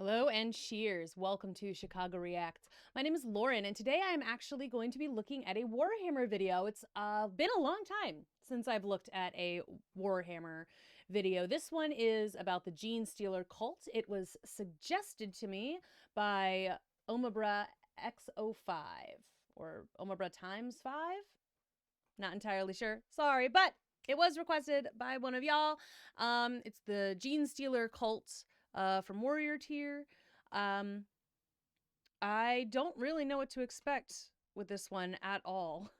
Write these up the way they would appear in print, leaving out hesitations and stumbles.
Hello and cheers. Welcome to Chicago Reacts. My name is Lauren and today I am actually going to be looking at a Warhammer video. It's been a long time since I've looked at a Warhammer video. This one is about the GENESTEALER cult. It was suggested to me by Omabra X05 or Omabra times 5. Not entirely sure. Sorry, but it was requested by one of y'all. It's the GENESTEALER cult. From Warrior Tier. I don't really know what to expect with this one at all.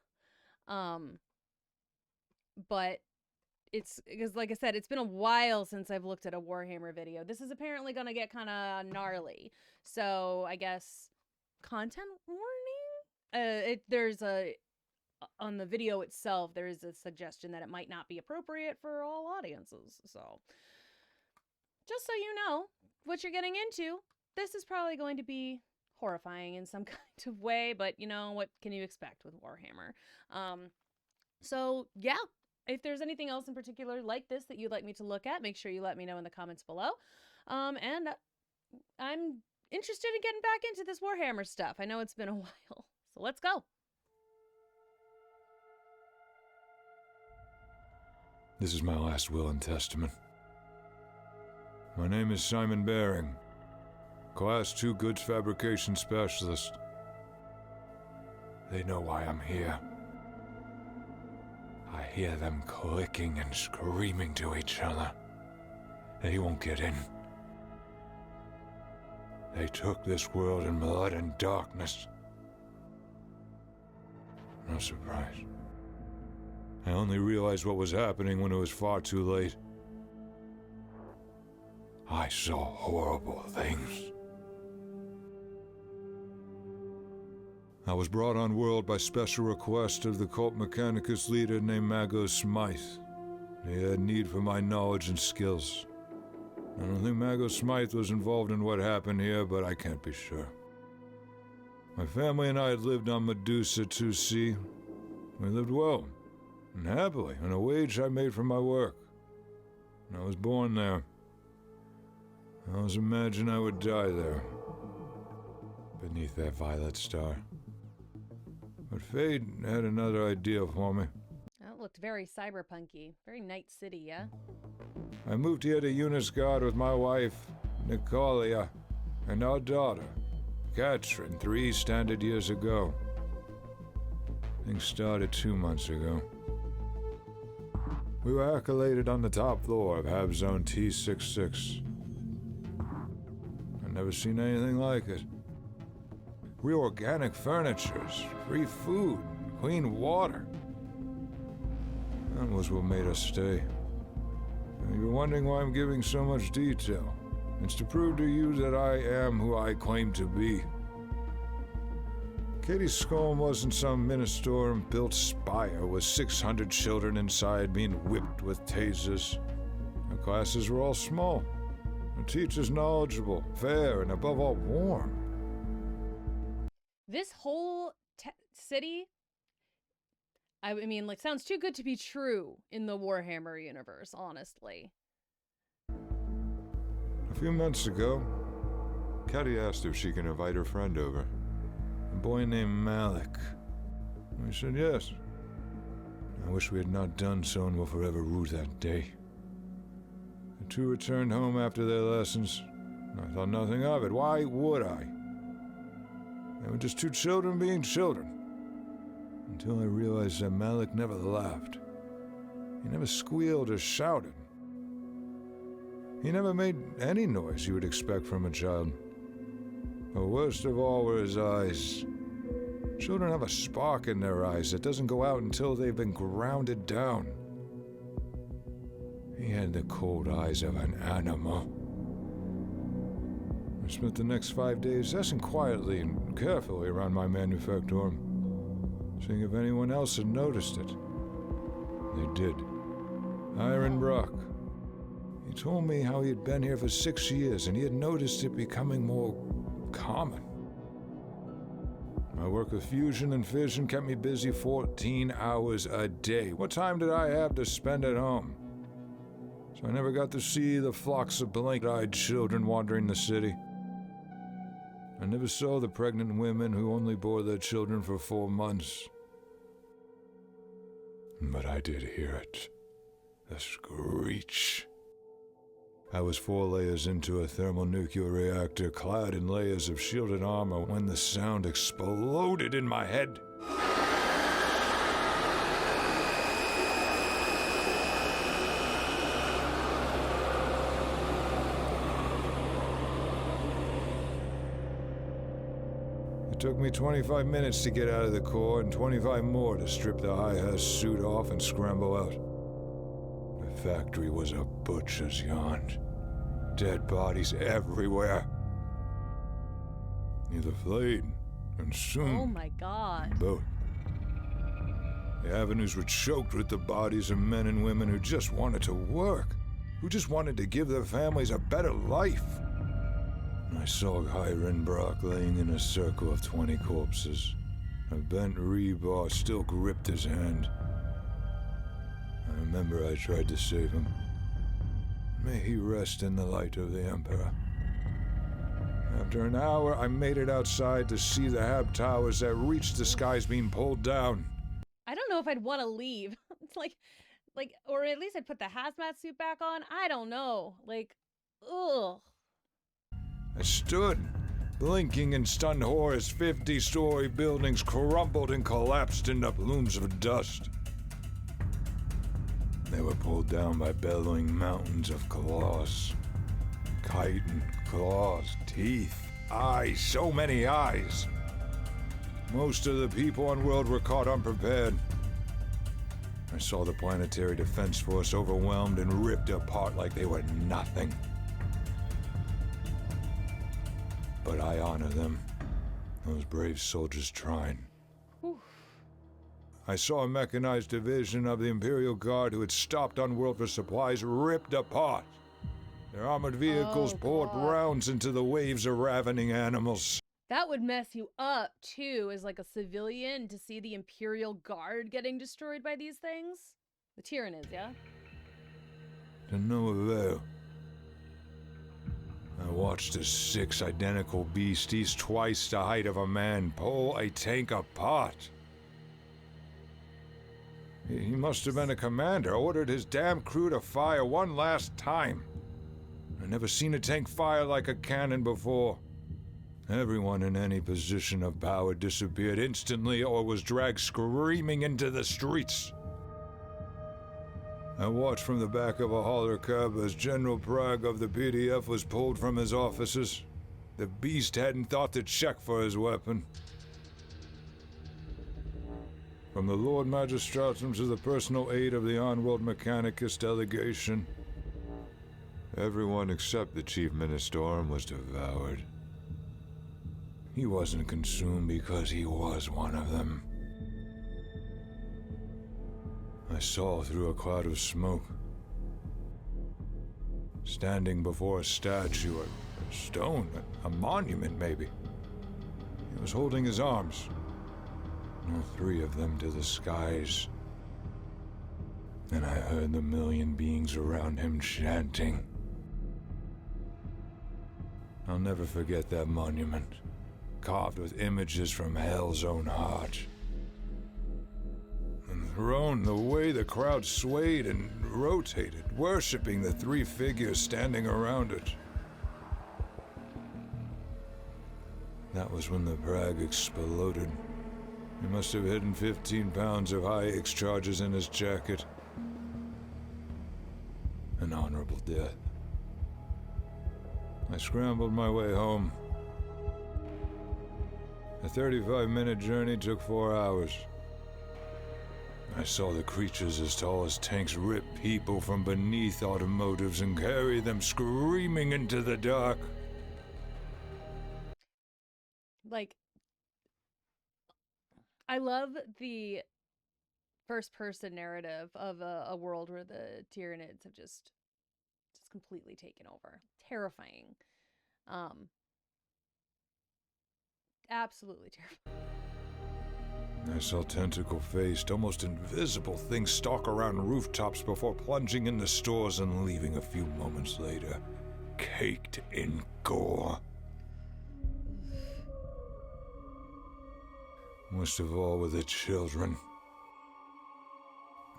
But it's because, like I said, it's been a while since I've looked at a Warhammer video. This is apparently going to get kind of gnarly. So I guess content warning? On the video itself, there is a suggestion that it might not be appropriate for all audiences. So just so you know what you're getting into, this is probably going to be horrifying in some kind of way, but you know, what can you expect with Warhammer? So yeah, if there's anything else in particular like this that you'd like me to look at, make sure you let me know in the comments below. And I'm interested in getting back into this Warhammer stuff. I know it's been a while, so let's go. This is my last will and testament. My name is Simon Baring, Class 2 Goods Fabrication Specialist. They know why I'm here. I hear them clicking and screaming to each other. They won't get in. They took this world in blood and darkness. No surprise. I only realized what was happening when it was far too late. I saw horrible things. I was brought on world by special request of the cult Mechanicus leader named Magos Smythe. He had need for my knowledge and skills. I don't think Magos Smythe was involved in what happened here, but I can't be sure. My family and I had lived on Medusa 2C. We lived well and happily on a wage I made from my work. And I was born there. I always imagined I would die there, beneath that violet star. But fate had another idea for me. That looked very cyberpunky, very Night City, yeah? I moved here to Eunice with my wife, Nicolia, and our daughter, Katrin, 3 standard years ago. Things started 2 months ago. We were accoladed on the top floor of Hab Zone T66. Never seen anything like it. Real organic furnitures, free food, clean water. That was what made us stay. And you're wondering why I'm giving so much detail. It's to prove to you that I am who I claim to be. Katie's Skull wasn't some Ministorum-built spire with 600 children inside being whipped with tasers. Our classes were all small. The teacher's knowledgeable, fair, and above all, warm. This whole city, I mean, like, sounds too good to be true in the Warhammer universe, honestly. A few months ago, Katie asked if she can invite her friend over, a boy named Malik. I said yes. I wish we had not done so and will forever rue that day. The 2 returned home after their lessons. I thought nothing of it. Why would I? They were just 2 children being children. Until I realized that Malik never laughed. He never squealed or shouted. He never made any noise you would expect from a child. But worst of all were his eyes. Children have a spark in their eyes that doesn't go out until they've been grounded down. He had the cold eyes of an animal. I spent the next 5 days essing quietly and carefully around my manufactorum, seeing if anyone else had noticed it. They did. Iron Brock. He told me how he had been here for 6 years and he had noticed it becoming more common. My work with fusion and fission kept me busy 14 hours a day. What time did I have to spend at home? So I never got to see the flocks of blank-eyed children wandering the city. I never saw the pregnant women who only bore their children for 4 months. But I did hear it. The screech. I was 4 layers into a thermonuclear reactor, clad in layers of shielded armor, when the sound exploded in my head. It took me 25 minutes to get out of the core, and 25 more to strip the high-hazard suit off and scramble out. The factory was a butcher's yarn. Dead bodies everywhere. Neither flayed and soon. Oh my god. Both. The avenues were choked with the bodies of men and women who just wanted to work, who just wanted to give their families a better life. I saw Hiram Brock laying in a circle of 20 corpses. A bent rebar still gripped his hand. I remember I tried to save him. May he rest in the light of the Emperor. After an hour, I made it outside to see the Hab towers that reached the skies being pulled down. I don't know if I'd want to leave. It's like, or at least I'd put the hazmat suit back on. I don't know. Ugh. I stood, blinking in stunned horror as 50-story buildings crumbled and collapsed into plumes of dust. They were pulled down by bellowing mountains of claws. Chitin claws, teeth, eyes, so many eyes. Most of the people on world were caught unprepared. I saw the Planetary Defense Force overwhelmed and ripped apart like they were nothing. But I honor them, those brave soldiers trying. Whew. I saw a mechanized division of the Imperial Guard who had stopped on world for supplies ripped apart. Their armored vehicles poured rounds into the waves of ravening animals. That would mess you up, too, as like a civilian, to see the Imperial Guard getting destroyed by these things. The Tyranids, yeah? To no avail. I watched as 6 identical beasties, twice the height of a man, pull a tank apart. He must have been a commander, ordered his damn crew to fire one last time. I've never seen a tank fire like a cannon before. Everyone in any position of power disappeared instantly or was dragged screaming into the streets. I watched from the back of a hauler cab as General Prague of the PDF was pulled from his offices. The beast hadn't thought to check for his weapon. From the Lord Magistratum to the personal aid of the on-world Mechanicus delegation, everyone except the Chief Ministorum was devoured. He wasn't consumed because he was one of them. I saw through a cloud of smoke. Standing before a statue, a stone, a monument maybe. He was holding his arms. All 3 of them to the skies. And I heard the million beings around him chanting. I'll never forget that monument, carved with images from Hell's own heart. Enthroned, the way the crowd swayed and rotated, worshipping the 3 figures standing around it. That was when the Prague exploded. He must have hidden 15 pounds of high-X charges in his jacket. An honorable death. I scrambled my way home. The 35-minute journey took 4 hours. I saw the creatures as tall as tanks rip people from beneath automotives and carry them screaming into the dark. I love the first-person narrative of a world where the Tyranids have just completely taken over. Terrifying. Absolutely terrifying. I saw tentacle-faced, almost invisible things stalk around rooftops before plunging into stores and leaving a few moments later, caked in gore. Worst of all were the children.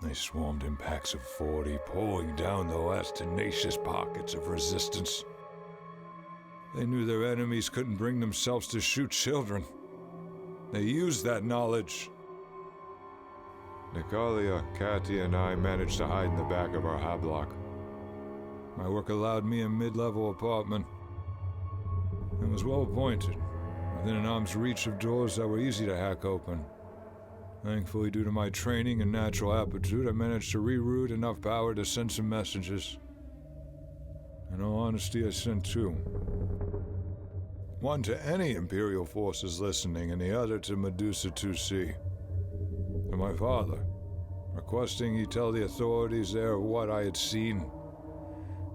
They swarmed in packs of 40, pulling down the last tenacious pockets of resistance. They knew their enemies couldn't bring themselves to shoot children. They used that knowledge. Natalia, Katya, and I managed to hide in the back of our high block. My work allowed me a mid-level apartment. It was well appointed, within an arm's reach of doors that were easy to hack open. Thankfully, due to my training and natural aptitude, I managed to reroute enough power to send some messages. In all honesty, I sent two. One to any Imperial forces listening, and the other to Medusa 2C. To my father, requesting he tell the authorities there what I had seen.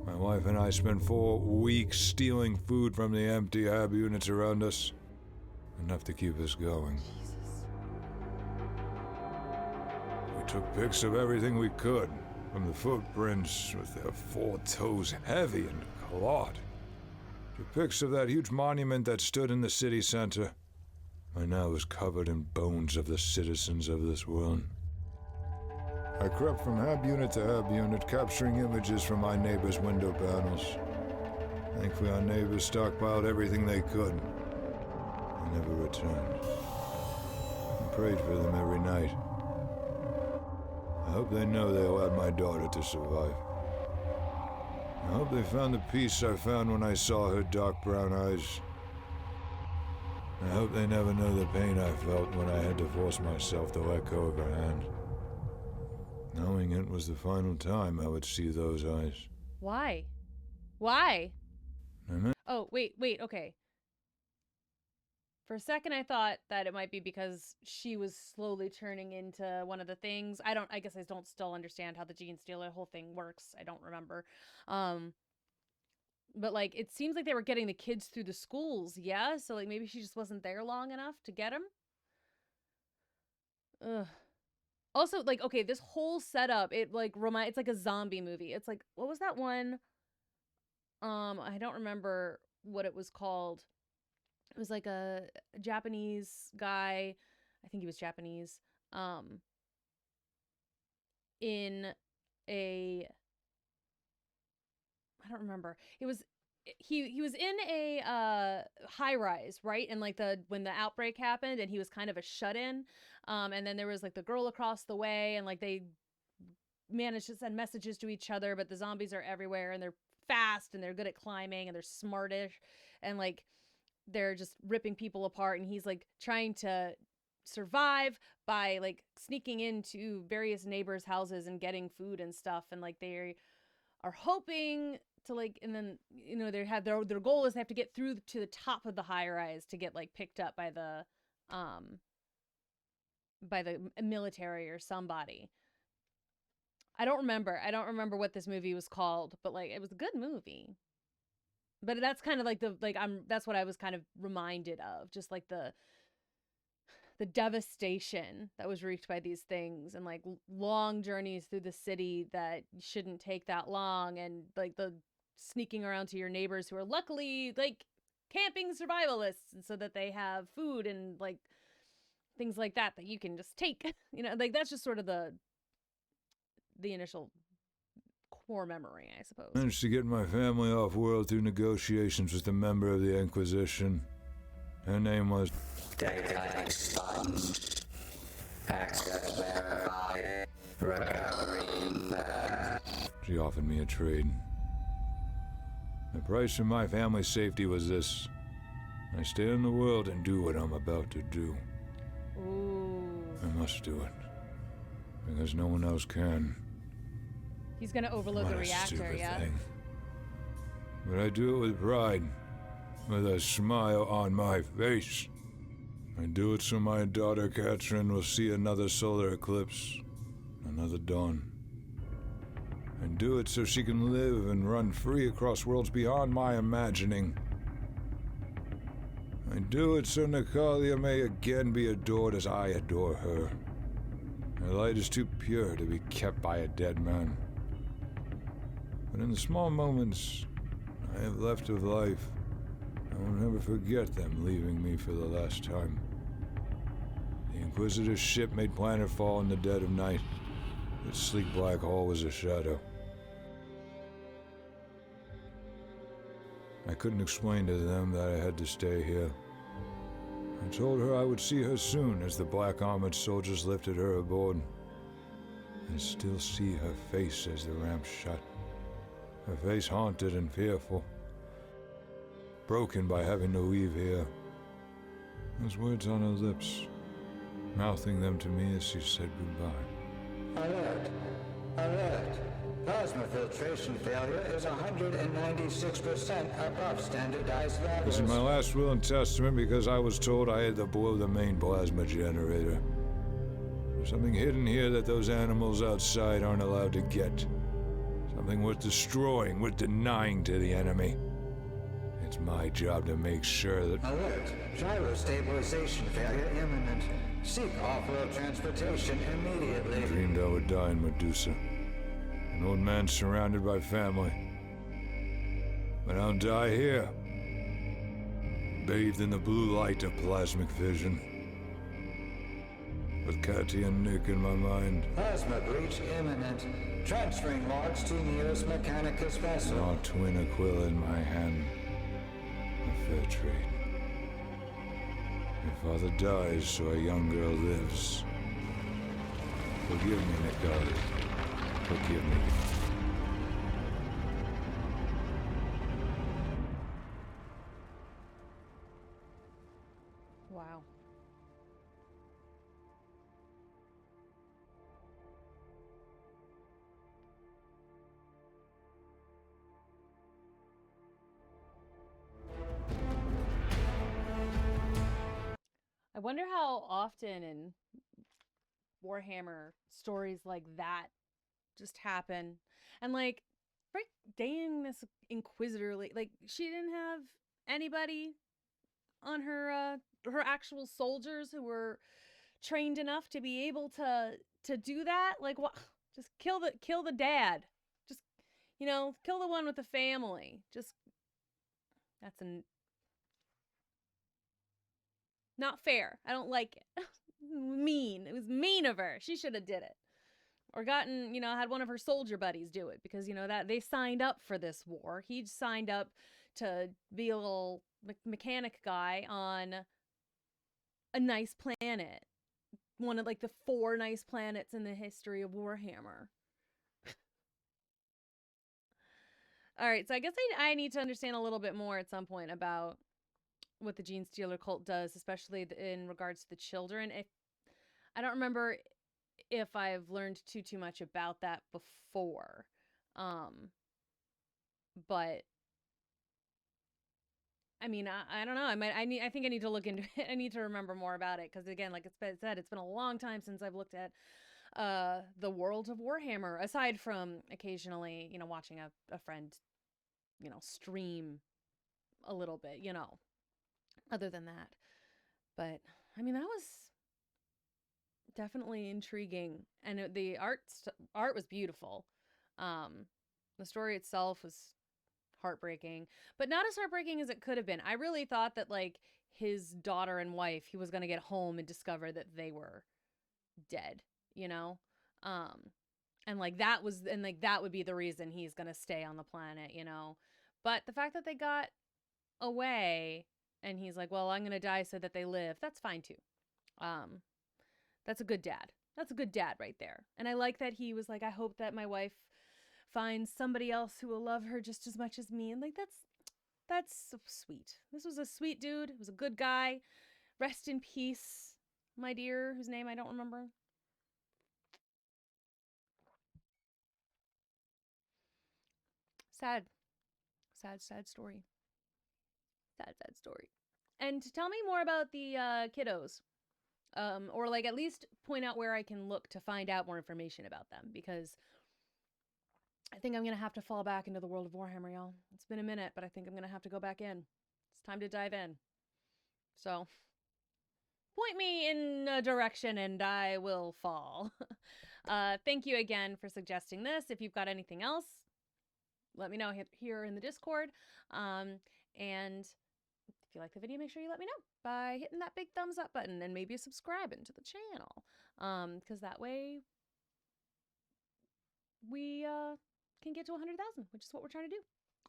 My wife and I spent 4 weeks stealing food from the empty hab units around us. Enough to keep us going. We took pics of everything we could, from the footprints with their 4 toes heavy and clawed, to pics of that huge monument that stood in the city center. By now it was covered in bones of the citizens of this world. I crept from hab unit to hab unit, capturing images from my neighbors' window panels. Thankfully, our neighbors stockpiled everything they could. They never returned. I prayed for them every night. I hope they know they allowed my daughter to survive. I hope they found the peace I found when I saw her dark brown eyes. I hope they never know the pain I felt when I had to force myself to let go of her hand. Knowing it was the final time I would see those eyes. Why? Why? Mm-hmm. Oh, wait, okay. For a second, I thought that it might be because she was slowly turning into one of the things. I guess I don't still understand how the GENESTEALER whole thing works. I don't remember. But, like, it seems like they were getting the kids through the schools, yeah? So, like, maybe she just wasn't there long enough to get them? Ugh. Also, like, okay, this whole setup, it's like a zombie movie. It's like, what was that one? I don't remember what it was called. It was like a Japanese guy, I think he was Japanese, in a, I don't remember. He was in a high rise, right? And like when the outbreak happened, and he was kind of a shut-in. And then there was like the girl across the way, and like they managed to send messages to each other, but the zombies are everywhere, and they're fast, and they're good at climbing, and they're smartish, and like they're just ripping people apart, and he's like trying to survive by like sneaking into various neighbors' houses and getting food and stuff, and like they are hoping to like, and then, you know, they have their goal is they have to get through to the top of the high rise to get like picked up by the military or somebody. I don't remember what this movie was called, but like it was a good movie. But that's kind of like that's what I was kind of reminded of, just like the devastation that was wreaked by these things, and like long journeys through the city that shouldn't take that long, and like the sneaking around to your neighbors who are luckily like camping survivalists, so that they have food and like things like that you can just take. You know, like that's just sort of the initial core memory, I suppose. Managed to get my family off world through negotiations with a member of the Inquisition. Her name was Data expunged. Access verified. Recovery intact. She offered me a trade. The price for my family's safety was this. I stay in the world and do what I'm about to do. Ooh. I must do it. Because no one else can. He's gonna overload the reactor, yeah? Thing. But I do it with pride. With a smile on my face. I do it so my daughter Catherine will see another solar eclipse. Another dawn. I do it so she can live and run free across worlds beyond my imagining. I do it so Natalia may again be adored as I adore her. Her light is too pure to be kept by a dead man. But in the small moments I have left of life, I will never forget them leaving me for the last time. The Inquisitor's ship made planetfall in the dead of night. Its sleek black hull was a shadow. I couldn't explain to them that I had to stay here. I told her I would see her soon as the black armored soldiers lifted her aboard. I still see her face as the ramp shut. Her face haunted and fearful, broken by having to leave here. Those words on her lips, mouthing them to me as she said goodbye. Alert! Alert! Plasma filtration failure is 196% above standardized levels. This is my last will and testament because I was told I had to blow the main plasma generator. There's something hidden here that those animals outside aren't allowed to get. Something worth destroying, worth denying to the enemy. It's my job to make sure that... Alert! Gyro stabilization failure imminent. Seek off-road transportation immediately. I dreamed I would die in Medusa. An old man surrounded by family. But I'll die here. Bathed in the blue light of plasmic vision. With Katia and Nick in my mind. Plasma breach imminent. Transferring logs to nearest Mechanicus vessel. Our twin Aquila in my hand. A fair trade. Your father dies, so a young girl lives. Forgive me, Nick. Forgive me. Wow. I wonder how often in Warhammer stories like that just happen. And like, right, dang, this Inquisitor, like she didn't have anybody on her her actual soldiers who were trained enough to be able to do that. Like, what? Just kill the dad. Just, you know, kill the one with the family. Just, that's not fair. I don't like it. Mean. It was mean of her. She should have did it. Or gotten, you know, had one of her soldier buddies do it, because, you know, that they signed up for this war. He signed up to be a little mechanic guy on a nice planet. One of like the 4 nice planets in the history of Warhammer. All right, so I guess I need to understand a little bit more at some point about what the GENESTEALER cult does, especially in regards to the children. I don't remember if I've learned too much about that before, but I mean, I don't know. I think I need to look into it. I need to remember more about it, because again, like it's been a long time since I've looked at the world of Warhammer, aside from occasionally, you know, watching a friend, you know, stream a little bit, you know, other than that. But I mean, that was definitely intriguing, and the art was beautiful. The story itself was heartbreaking, but not as heartbreaking as it could have been. I really thought that like his daughter and wife, he was going to get home and discover that they were dead, you know? And like that would be the reason he's going to stay on the planet, you know? But the fact that they got away and he's like, well, I'm going to die so that they live, that's fine too. That's a good dad. That's a good dad right there. And I like that he was like, I hope that my wife finds somebody else who will love her just as much as me. And like, that's so sweet. This was a sweet dude. He was a good guy. Rest in peace, my dear, whose name I don't remember. Sad story. Sad story. And tell me more about the kiddos. Or like at least point out where I can look to find out more information about them, because I think I'm going to have to fall back into the world of Warhammer, y'all. It's been a minute, but I think I'm going to have to go back in. It's time to dive in. So, point me in a direction and I will fall. Thank you again for suggesting this. If you've got anything else, let me know here in the Discord. And If you like the video, make sure you let me know by hitting that big thumbs up button and maybe subscribing to the channel. Because that way we can get to 100,000, which is what we're trying to do.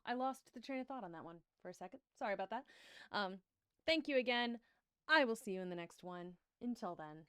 I lost the train of thought on that one for a second. Sorry about that. Thank you again. I will see you in the next one. Until then.